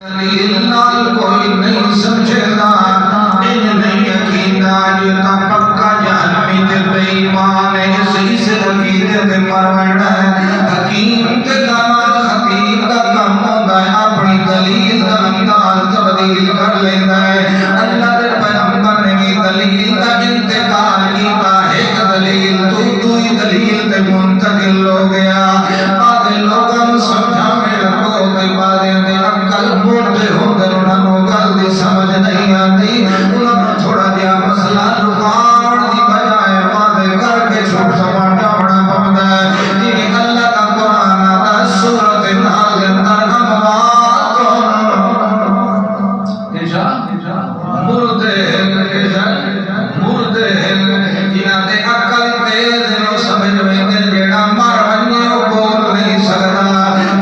نال کوئی نہیں سمجھے گا ان نہیں یقینا جو تا پکا جہنمی تے بے ایمان ہے اس عقیدے تے مرنا ہے حکیم تے دانات خطیب دا کم ہوندا ہے اپنی دلیل دا انداز تبدیل کر لیندا ہے اللہ دے پیغمبر نے بھی دلیل دا انتقال کیتا ایک دلیل تو ہی دلیل تے منتقل ہو گیا بعد لوگوں سمجھاویں لگو تے بعد دے عقل موٹے ہوندے انہاں نوں گل دی سمجھ نہیں آندی انہاں نوں تھوڑا جہا مسئلہ رکاوٹ دی بجائے واضح کر کے چھوٹ سمجھاونا پوندا ہے جی اللہ دا قرآن دا سورۃ النحل دے اندر اموات مردے جنہاں دے عقل تیز نو سمجھ ویندے جیڑا مر ونجے او بول نہیں سکدا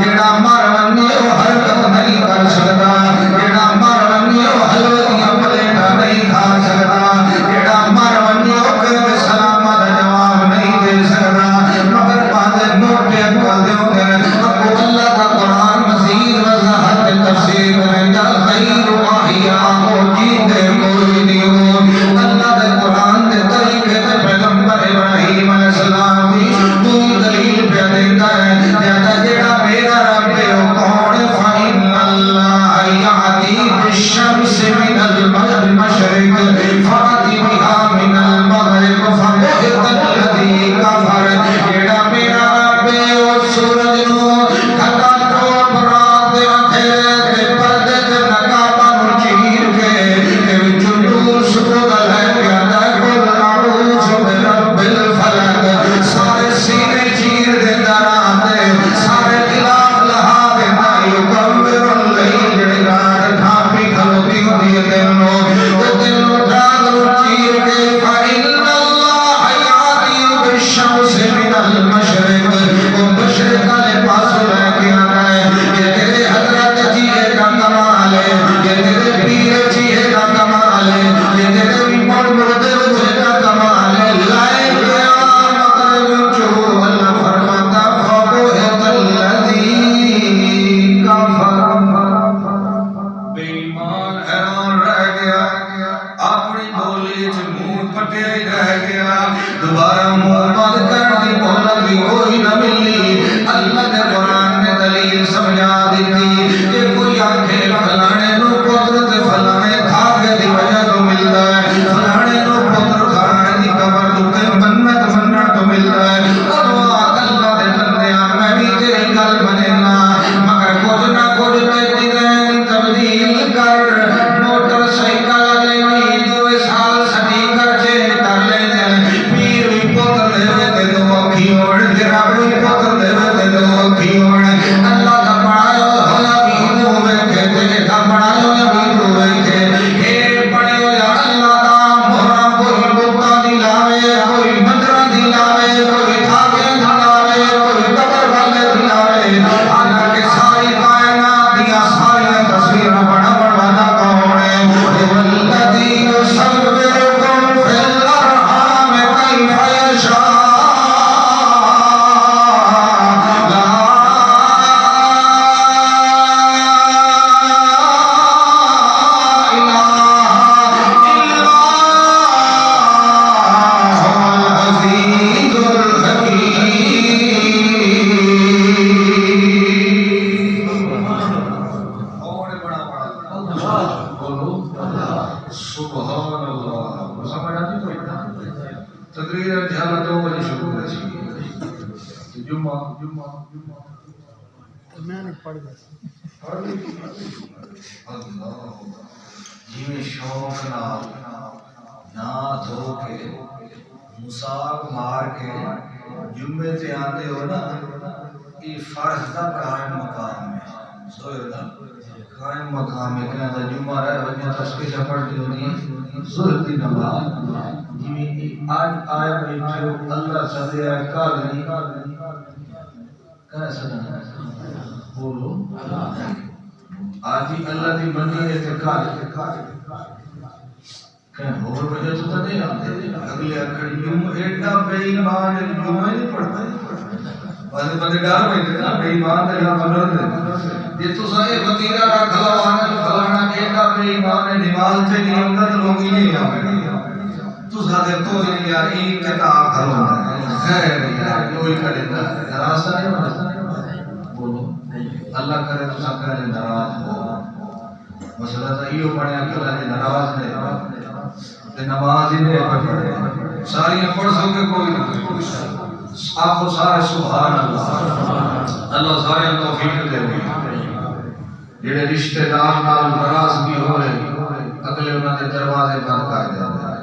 جیڑا مر ونجے او حرکت نہیں کر سکدا جیڑا مر ونجے او حلویاں پلیٹاں نہیں کھا سکدا جیڑا مر ونجے او کدے سلام دا جواب نہیں دے سکدا مگر بعد موٹے عقل دے ہوندے ابو اللہ کا قرآن مزید وضاحت تفسیر کرے گا خیر واحیا ہو جیندے کوئی نہیں ہو اللہ دے قرآن دے طریقے تے پیغمبر ابراہیم علیہ السلام بھی تو دلیل پہ دیندا ہے کہتا جیڑا میرا رب ہے او کون فإن اللہ یعطی بالشمس من المشرق فأتی بها من المغرب فبہت الذی کفر جیڑا میرا رب ہے او سورج نو کھٹا توڑ رات دے اندھیرے تے پردے تے نقاباں نوں چیر کے تے وچوں نور سکودا لے کے آندا قل اعوذ برب الفلق سارے سینے چیر دیندا رات دے سارے غلاف لہا دیندا یکبر اللیل جڑی رات ڈھانپی کھلوتی ہوندی ہے دن نو تے دن نو رات نو چیر کے فإن اللہ یعطی بالشمس من المشرق او مشرق والے پاسوں لے کے آتا ہے یہ تیرے حضرت جیے کا کمال ہے یہ تیرے پیر جیے کا کمال ہے یہ تیرے ایمان مردے وجہ کا کمال ہے لائے گیا مغرب جو اللہ فرماتا فبہت الذی کفر بے ایمان حیران رہ گیا اپنی بولی چ منہ پٹیا ہی رہ گیا دوبارہ منہ بند کرنے کی مہلت بھی کوئی نہ ملی اللہ کے قرآن نے دلیل سمجھا دیتی کہ کوئی آنکھیں فلانے نو پتر تے فلانے دھاگے دی وجہ تو ملتا ہے فلانے نو پتر کھانے دی قبر تو تے منت مننا تو ملتا ہے اور اللہ دے بندیاں میں بھی تیری گل مننا مگر کچھ نہ کچھ تے ڈیزائن تبدیل کر موٹر سائیکل لینی 2 سال سٹی کر چینج کر لینے پیر بھی پتر دے تے دو اکھی ہوڑ تیرا بھی پتر دے تے دو اکھی ہوڑ اللہ دا بڑا ہویا بھی دو ویکھے تے دا بڑا ہویا بھی دو ویکھے اے بڑے ہویا اللہ دا مہرا کوئی بوتا دی لاوے کوئی مندرا دی لاوے کوئی دھاگے دی لاوے کوئی قبر والے دی لاوے حالانکہ ساری کائنات دیاں ساری تصویراں بڑا بڑا کون ہے والذی یصورکم فی الارحام کیف یشاء سبحان اللہ سمجھ آتی کوئی تقریر جہاں 2 بجے شروع ہو رہی جمعہ میں نے پڑھ گیا اللہ جی شوق نہ دھو کے مساق مار کے جمعے تے آتے ہو نا یہ فرض دا قائم مقام ہے سوئے نا قائم مقام ہے کہ دا جمعہ رہے وجہ تشکیل پڑھتی ہوتی ہے ظہر دی نماز جی آج آئے بیٹھو اللہ صدی آئے کاغنی کہنا سنا بولو آج ہی اللہ دی منی ہے کہ کہیں اور وجہ تو نہیں آتے اگلے اکڑی جمعہ ایڈا بے ایمان جمعہ نہیں پڑھتا بندے ڈار بیٹھے نا بے ایمان کا یہاں بنر دے یہ تو سارے بتیجا رکھ لو فلانا بیٹا بے ایمان نماز تے نہیں آندا تے لوگ ہی نہیں آویں تو سارے تو یار ایک کتاب کھلو خیر یار کوئی کرے ناراض نہیں ہونا بولو اللہ کرے تو سب کرے ناراض ہو مسئلہ تو یہ بنیا کہ اللہ ناراض نہیں تے نماز ہی نہیں پڑھے ساری پڑھ سکے کوئی نہیں آپ کو سارے سبحان اللہ اللہ سارے توفیق دے جڑے رشتہ دار نال ناراضگی ہو رہی اگلے انہاں دے دروازے بند کر دے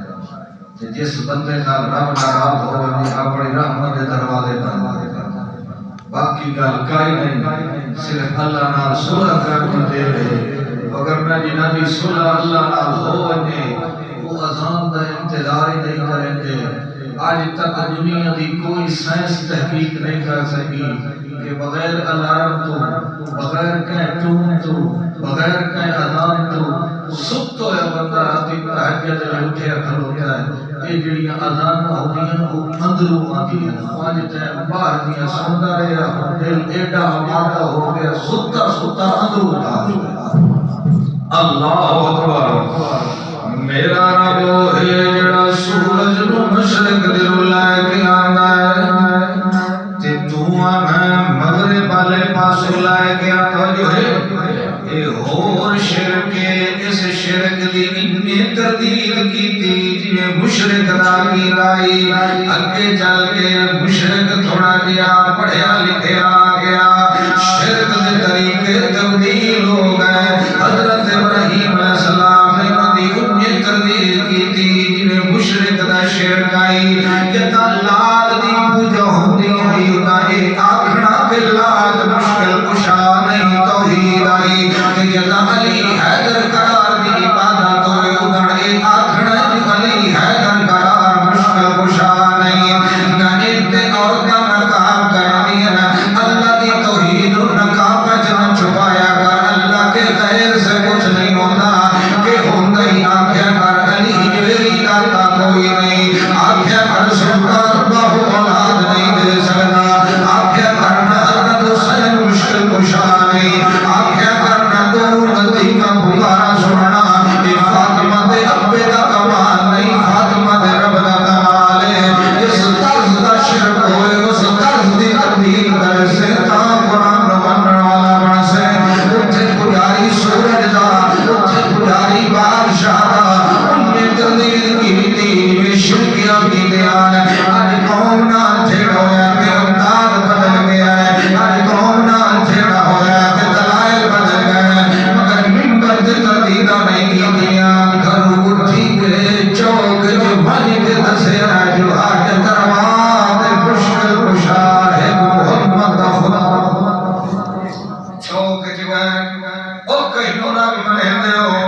تے جس بندے نال رب ناراض ہوے اپنی رحمت دے دروازے بند کر دے باقی گل کائی نہیں صرف اللہ نال صلح کر دے اگر میں جنہاں دی صلح اللہ نال ہو ونے وہ اذان دا انتظار ہی نہیں کریں گے آج تک دنیا دی کوئی سائنس تحقیق نہیں کر سکی کہ بغیر الارم تو بغیر کہیں ٹون تو بغیر کہیں اذان تو سب تو ہے بندہ راتی تہجد میں اٹھے کھلوتا ہے یہ جڑیاں اذان ہوندیاں وہ اندروں آتی ہیں پانچ ٹائم باہر دیا سنتا رہا دل ایڈا آمادہ ہو گیا ستا ستا اندروں اٹھا اللہ اکبر میرا رب وہ ہے جڑا سورج نو مشرق دے لے کے آندا ہے تے تو میں مغرب والے پاسوں لے کے آندا ہے اے ہور شرک اس شرک دی اتنی تردید کیتی جے مشرک دا کی رائی اگے چل کے مشرک تھوڑا جیا پڑھیا لکھیا آ گیا شرک دے طریقے تبدیل ہو گئے حضرت ابراہیم علیہ السلام نے دی تردید کی تھی جنہیں مشرک دا شرک آئی کہ تا لات دی پوجا ہوندی ہوئی تا ایک آکھنا کہ لات مشکل کشا نہیں توحید آئی کہ جدا علی حیدر قرار دی عبادت ہوئے ادھر ایک آکھنا کہ علی حیدر قرار مشکل کشا نہیں نہ ایتے عورتہ نقاب کرنی ہے اللہ دی توحید نقاب جنہ چھپایا کر اللہ کے غیر سے کچھ نہیں ہوتا کہ ہوندہ ہی آنکھیں کر علی جویری داتا کوئی نہیں آنکھیں کر سلطان باہو اولاد نہیں دے سکتا آنکھیں کرنا حضرت حسین مشکل کشا نہیں آنکھیں کرنا دور غلطی کا بکارا سننا یہ فاطمہ دے ابے دا کمال نہیں فاطمہ دے رب دا کمال ہے اس طرز دا شرک ہوئے اس طرز دی تبدیل کر سے تا قرآن بننے والا بن سے اتھے پجاری سورج دا اتھے پجاری بادشاہ دا ان میں تردید کی تھی میں شرکیاں کی دیان آج قوم نہ جھیڑ ہویا کہ امداد بدل گیا ہے آج قوم نہ جھیڑ ہویا کہ دلائل بدل گئے مگر منبر دے تردیدہ نہیں کی دیان گھر اٹھی کے چوک جو بھائی کے دسے ہے جو آج دروات مشکل کشا ہے محمد خدا چوک جو ہے او کہیں نورا بھی بنے دے ہو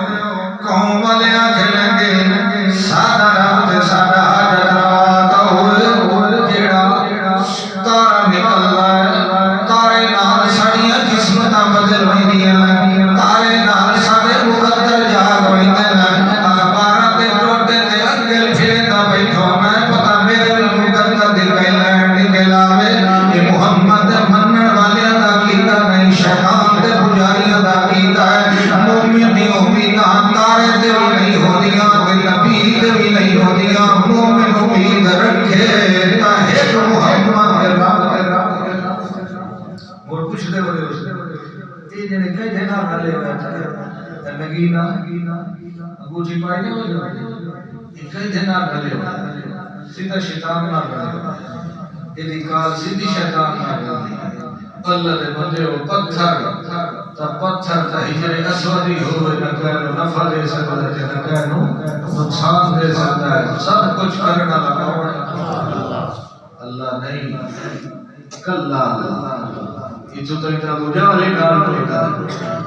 قوم والے آنکھیں لیں سادہ رب تے سادہ حاجت رواتا ہوئے جیڑا تارا نکل لائے تارے نال سڑیاں قسمتاں بدل ہوئی دیا تارے نال سارے مقدر جاگ ہوئی دیا اخبارہ تے ٹوٹے تے انگل پھرے دا بیٹھو میں پتا میرے بھی مقدر دکھائی لائن نکلاوے یہ محمد منن والیاں دا کیتا نہیں شیطان تے پجاریاں دا کیتا ہے مومن دی امیداں تارے تے بھی نہیں ہو دیا تے نبی تے بھی نہیں ہو دیا مومن امید رکھے تا ایک محمد کے رب اور کچھ دے بڑے یہ جنے کئی دینا والے بیٹھے نگینا انگوٹھی پائی نہیں ہو جائے کئی دینا والے سیدھا شیطان نہ کرے یہ کال سیدھی شیطان نہ کرے اللہ دے بندے ہو پتھر تا پتھر تا ہجر اسودی ہوئے نہ کہنو نفع دے سکتا ہے نہ کہنو نقصان دے سکتا ہے سب کچھ کرنا لگا اللہ نہیں کلا یہ جو تو اتنا مجالی کار ہوتا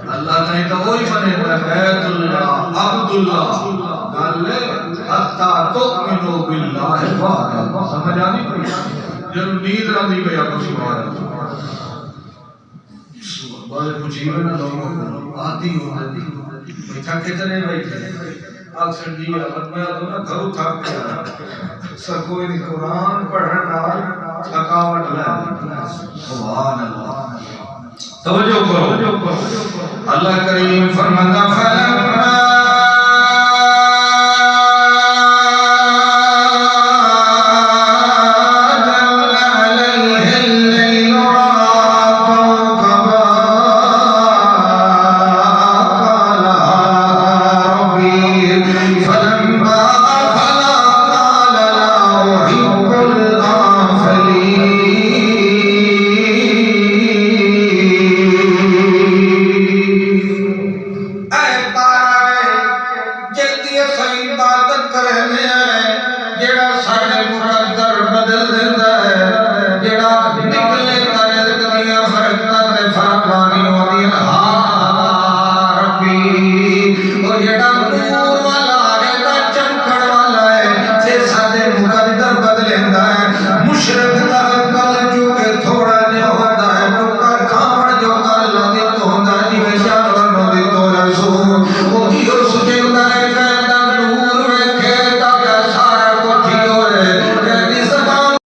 اللہ نہیں تو وہی بنے گا بیت اللہ عبداللہ گالے حتی تؤمنو باللہ وحدہ سمجھ آنی پڑی جب نیند رہی گیا کچھ بارا بڑے مجیبہ نہ لوگوں آتی ہوتی میں تھکے چلے بیٹھے اکثر جی میں تو نہ گھرو تھک گیا سر کوئی نہیں قرآن پڑھنا تھکاوٹ لے سبحان اللہ توجہ کرو اللہ کریم فرماتا